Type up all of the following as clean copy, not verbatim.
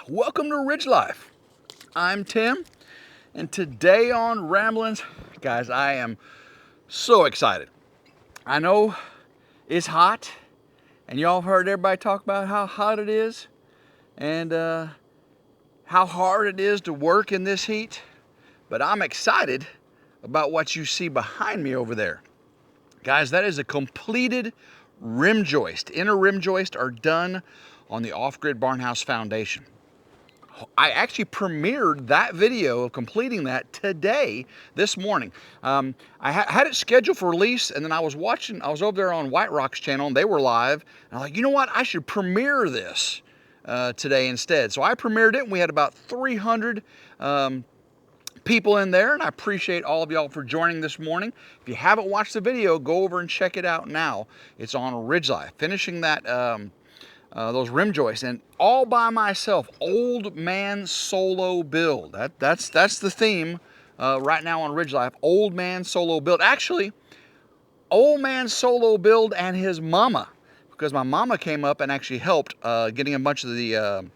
Welcome to Ridge Life. I'm Tim, and today on Ramblings, guys, I am so excited. I know it's hot, and y'all heard everybody talk about how hot it is, and how hard it is to work in this heat, but I'm excited about what you see behind me over there. Guys, that is a completed rim joist. Inner rim joists are done on the Off-Grid Barnhouse Foundation. I actually premiered that video of completing that today, this morning. I had it scheduled for release, and then I was over there on White Rock's channel, and they were live. And I'm like, you know what? I should premiere this today instead. So I premiered it, and we had about 300 people in there, and I appreciate all of y'all for joining this morning. If you haven't watched the video, go over and check it out now. It's on RidgeLife. Finishing that those rim joists, and all by myself, old man solo build. That's the theme right now on RidgeLife. Old man solo build. Actually, old man solo build and his mama, because my mama came up and actually helped getting a bunch of the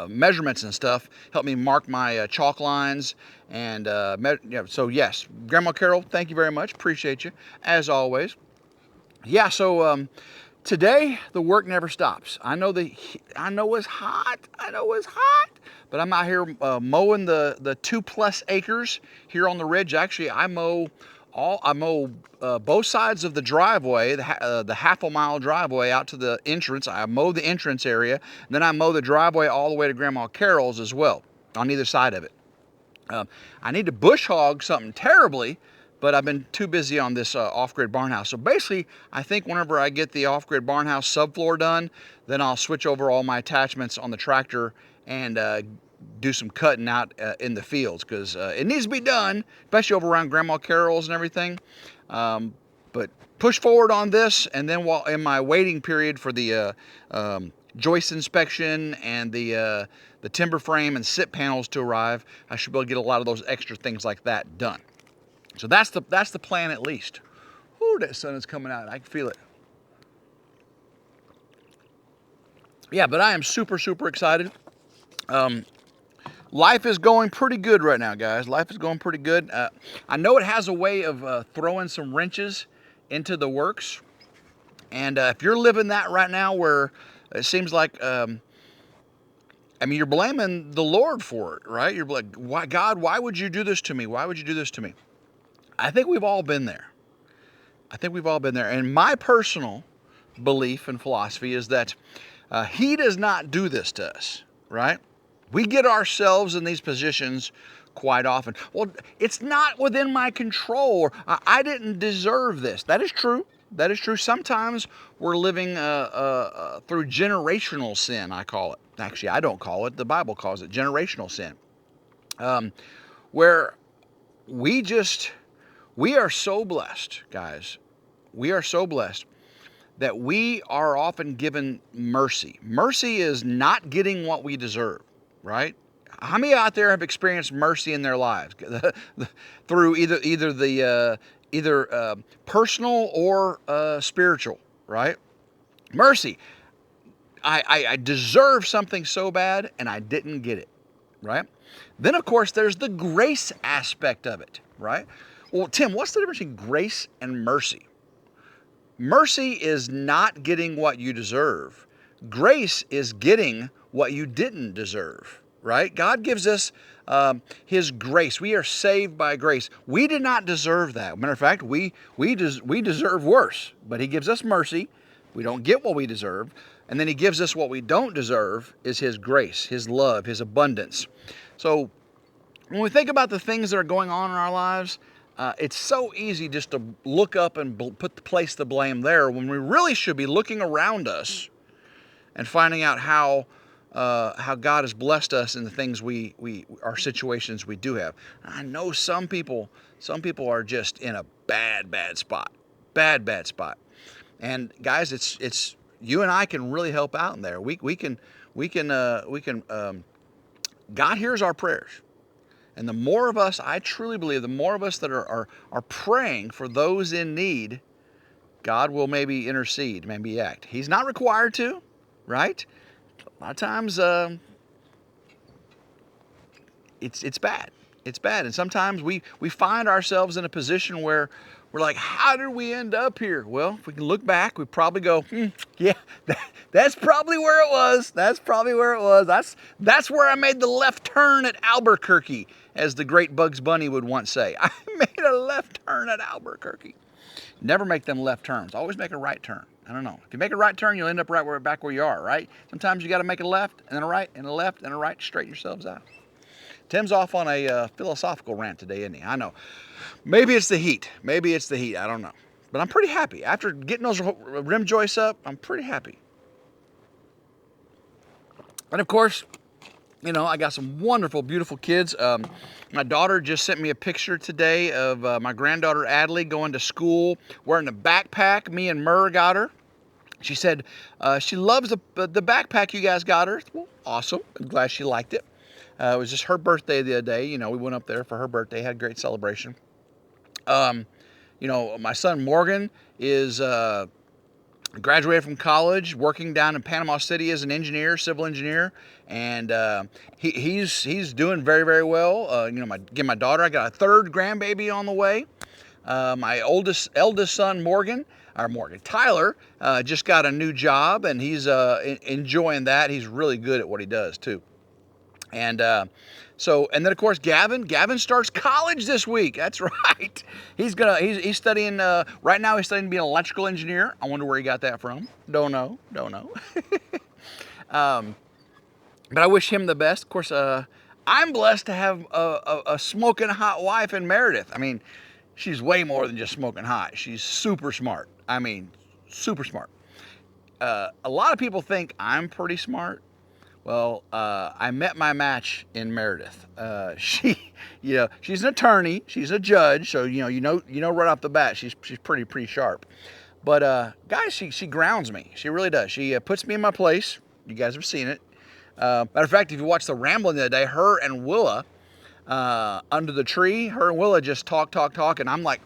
measurements and stuff. Helped me mark my chalk lines and yeah. So yes, Grandma Carol, thank you very much. Appreciate you as always. Yeah. So. Today, the work never stops. I know it's hot. But I'm out here mowing the 2+ acres here on the ridge. Actually, I mow both sides of the driveway, the half-a-mile driveway out to the entrance. I mow the entrance area, and then I mow the driveway all the way to Grandma Carol's as well, on either side of it. I need to bush hog something terribly, but I've been too busy on this off-grid barnhouse. So basically, I think whenever I get the off-grid barnhouse subfloor done, then I'll switch over all my attachments on the tractor and do some cutting out in the fields, because it needs to be done, especially over around Grandma Carol's and everything. But push forward on this, and then while in my waiting period for the joist inspection and the timber frame and sit panels to arrive, I should be able to get a lot of those extra things like that done. So that's the plan, at least. Ooh, that sun is coming out. I can feel it. Yeah, but I am super excited. Life is going pretty good right now, guys. Life is going pretty good. I know it has a way of throwing some wrenches into the works. And if you're living that right now, where it seems like, I mean, you're blaming the Lord for it, right? You're like, why, God, why would you do this to me? Why would you do this to me? I think we've all been there. And my personal belief and philosophy is that He does not do this to us, right? We get ourselves in these positions quite often. Well, it's not within my control, or I didn't deserve this. That is true. Sometimes we're living through generational sin, I call it. Actually, I don't call it. The Bible calls it generational sin. Where we are so blessed, guys. We are so blessed that we are often given mercy. Mercy is not getting what we deserve, right? How many out there have experienced mercy in their lives through either personal or spiritual, right? Mercy. I deserve something so bad and I didn't get it, right? Then, of course, there's the grace aspect of it, right? Well, Tim, what's the difference between grace and mercy? Mercy is not getting what you deserve. Grace is getting what you didn't deserve, right? God gives us His grace. We are saved by grace. We did not deserve that. Matter of fact, we deserve worse. But He gives us mercy. We don't get what we deserve. And then He gives us what we don't deserve, is His grace, His love, His abundance. So when we think about the things that are going on in our lives, it's so easy just to look up and place the blame there, when we really should be looking around us and finding out how God has blessed us in the things our situations we do have. I know some people are just in a bad spot, bad spot. And guys, it's you and I can really help out in there. We can God hears our prayers. And the more of us, I truly believe, the more of us that are praying for those in need, God will maybe intercede, maybe act. He's not required to, right? A lot of times it's bad. It's bad. And sometimes we find ourselves in a position where we're like, how did we end up here? Well, if we can look back, we probably go, yeah, that's probably where it was. That's probably where it was. That's where I made the left turn at Albuquerque, as the great Bugs Bunny would once say. I made a left turn at Albuquerque. Never make them left turns. Always make a right turn. I don't know. If you make a right turn, you'll end up back where you are, right? Sometimes you got to make a left and then a right and a left and a right to straighten yourselves out. Tim's off on a philosophical rant today, isn't he? I know. Maybe it's the heat. Maybe it's the heat. I don't know. But I'm pretty happy. After getting those rim joists up, I'm pretty happy. And of course, you know, I got some wonderful, beautiful kids. My daughter just sent me a picture today of my granddaughter Adley going to school wearing a backpack. Me and Murr got her. She said she loves the backpack you guys got her. Well, awesome. I'm glad she liked it. It was just her birthday the other day. You know, we went up there for her birthday, had a great celebration. You know, my son Morgan is graduated from college, working down in Panama City as an engineer, civil engineer, and he's doing very, very well. You know, my daughter, I got a third grandbaby on the way. My eldest son Tyler, just got a new job, and he's enjoying that. He's really good at what he does too. And and then of course Gavin starts college this week. That's right. He's studying right now. He's studying to be an electrical engineer. I wonder where he got that from. Don't know. But I wish him the best. Of course, I'm blessed to have a smoking hot wife in Meredith. I mean, she's way more than just smoking hot. She's super smart. I mean, super smart. A lot of people think I'm pretty smart. Well, I met my match in Meredith. She's an attorney, she's a judge, so you know right off the bat she's pretty sharp. But guys, she grounds me. She really does. She puts me in my place. You guys have seen it. Matter of fact, if you watch the Rambling the other day, her and Willa under the tree, her and Willa just talk, and I'm like,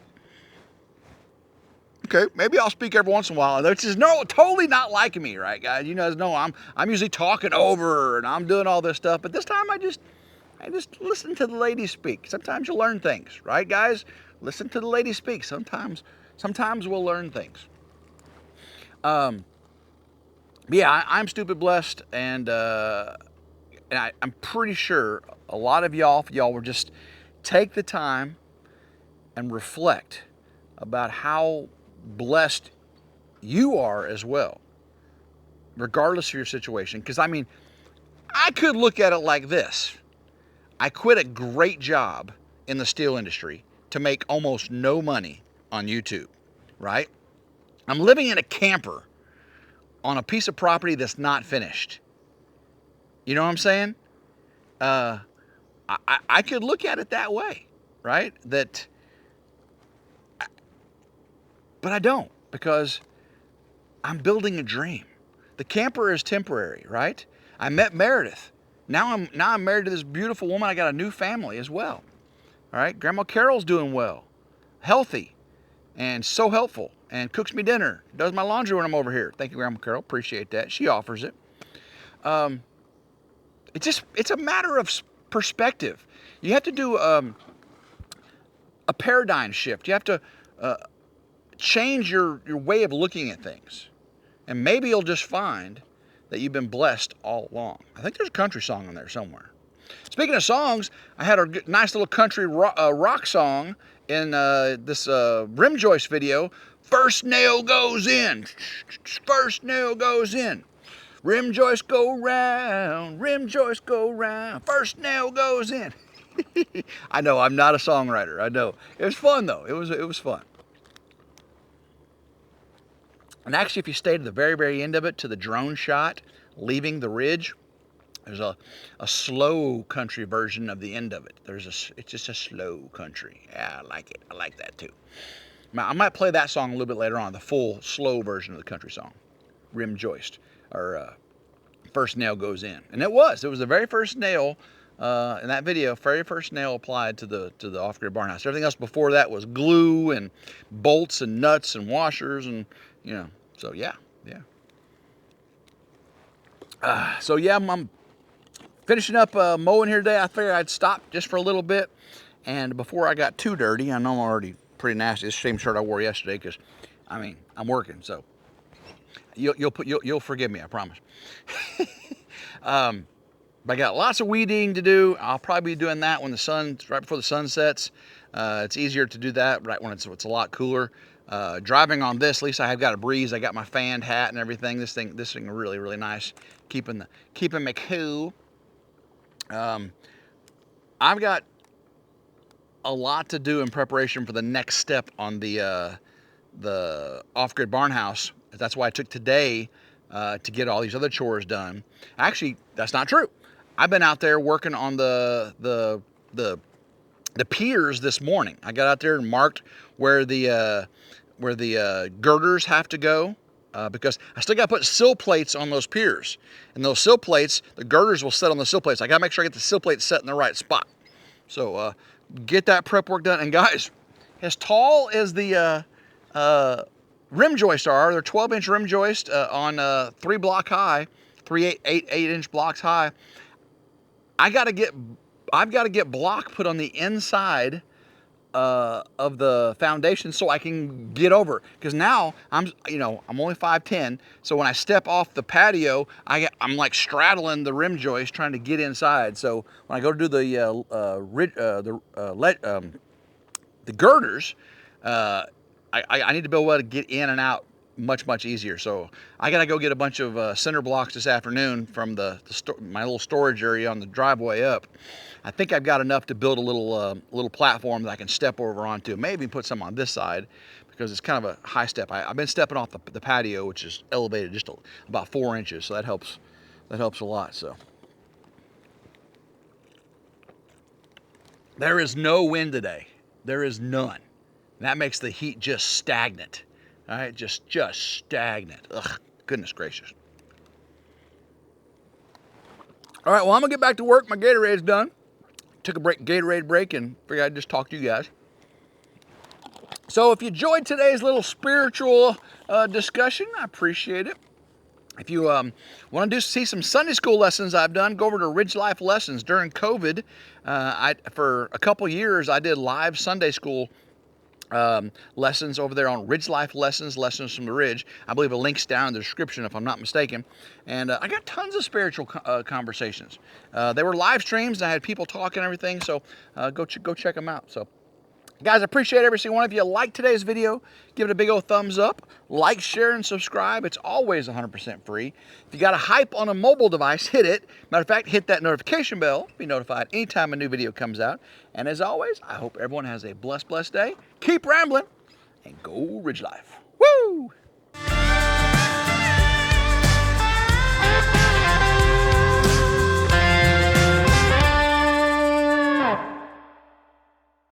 okay, maybe I'll speak every once in a while. And they're just totally not liking me, right, guys? You guys know I'm usually talking over her and I'm doing all this stuff. But this time I just listen to the ladies speak. Sometimes you learn things, right, guys? Listen to the ladies speak. Sometimes we'll learn things. Yeah, I'm stupid blessed, and I'm pretty sure a lot of y'all, if y'all will just take the time and reflect about how blessed you are as well, regardless of your situation. Because I mean, I could look at it like this. I quit a great job in the steel industry to make almost no money on YouTube, right? I'm living in a camper on a piece of property that's not finished. You know what I'm saying? I could look at it that way, right? But I don't, because I'm building a dream. The camper is temporary, right? I met Meredith. Now I'm married to this beautiful woman. I got a new family as well. All right, Grandma Carol's doing well, healthy, and so helpful, and cooks me dinner, does my laundry when I'm over here. Thank you, Grandma Carol. Appreciate that. She offers it. It's a matter of perspective. You have to do a paradigm shift. You have to change your way of looking at things, and maybe you'll just find that you've been blessed all along. I think there's a country song in there somewhere. Speaking of songs, I had a nice little country rock song in this rim joist video. First nail goes in. First nail goes in. Rim joist go round. Rim joist go round. First nail goes in. I know I'm not a songwriter. I know. It was fun though. It was fun. And actually, if you stay to the very, very end of it, to the drone shot, leaving the ridge, there's a slow country version of the end of it. It's just a slow country. Yeah, I like it. I like that too. I might play that song a little bit later on, the full slow version of the country song, Rim Joist, or First Nail Goes In. And it was the very first nail in that video, very first nail applied to the off-grid barn house. Everything else before that was glue and bolts and nuts and washers and, so yeah. So yeah, I'm finishing up mowing here today. I figured I'd stop just for a little bit, and before I got too dirty, I know I'm already pretty nasty. This same shirt I wore yesterday because, I mean, I'm working, so you'll forgive me, I promise. But I got lots of weeding to do. I'll probably be doing that when right before the sun sets. It's easier to do that right when it's a lot cooler. Driving on this, at least I have got a breeze. I got my fanned hat and everything. This thing really, really nice, keeping me cool. I've got a lot to do in preparation for the next step on the off-grid barn house. That's why I took today to get all these other chores done. Actually, that's not true. I've been out there working on the piers this morning. I got out there and marked where the girders have to go because I still got to put sill plates on those piers. And those sill plates, the girders will sit on the sill plates. I got to make sure I get the sill plates set in the right spot. So get that prep work done. And guys, as tall as the rim joists are, they're 12-inch rim joist on 3-block high, 8-inch blocks high. I've got to get block put on the inside of the foundation so I can get over. Because now I'm only 5'10", so when I step off the patio, I'm like straddling the rim joist trying to get inside. So when I go to do the girders, I need to be able to get in and out much easier. So I gotta go get a bunch of cinder blocks this afternoon from my little storage area on the driveway up. I think I've got enough to build a little platform that I can step over onto. Maybe put some on this side because it's kind of a high step. I've been stepping off the patio, which is elevated just about 4 inches, so that helps a lot. So there is no wind today. There is none. And that makes the heat just stagnant. All right, just stagnant. Ugh, goodness gracious. All right, well, I'm gonna get back to work. My Gatorade's done. Took a Gatorade break, and figured I'd just talk to you guys. So if you enjoyed today's little spiritual discussion, I appreciate it. If you want to see some Sunday school lessons I've done, go over to RidgeLife Lessons. During COVID, for a couple years, I did live Sunday school lessons over there on RidgeLife Lessons from the Ridge. I believe a link's down in the description if I'm not mistaken. And I got tons of spiritual conversations. They were live streams and I had people talking and everything, so go check them out. So guys, I appreciate every single one of you. Like today's video, give it a big old thumbs up. Like, share, and subscribe. It's always 100% free. If you got a hype on a mobile device, hit it. Matter of fact, hit that notification bell. Be notified anytime a new video comes out. And as always, I hope everyone has a blessed day. Keep rambling and go Ridge Life.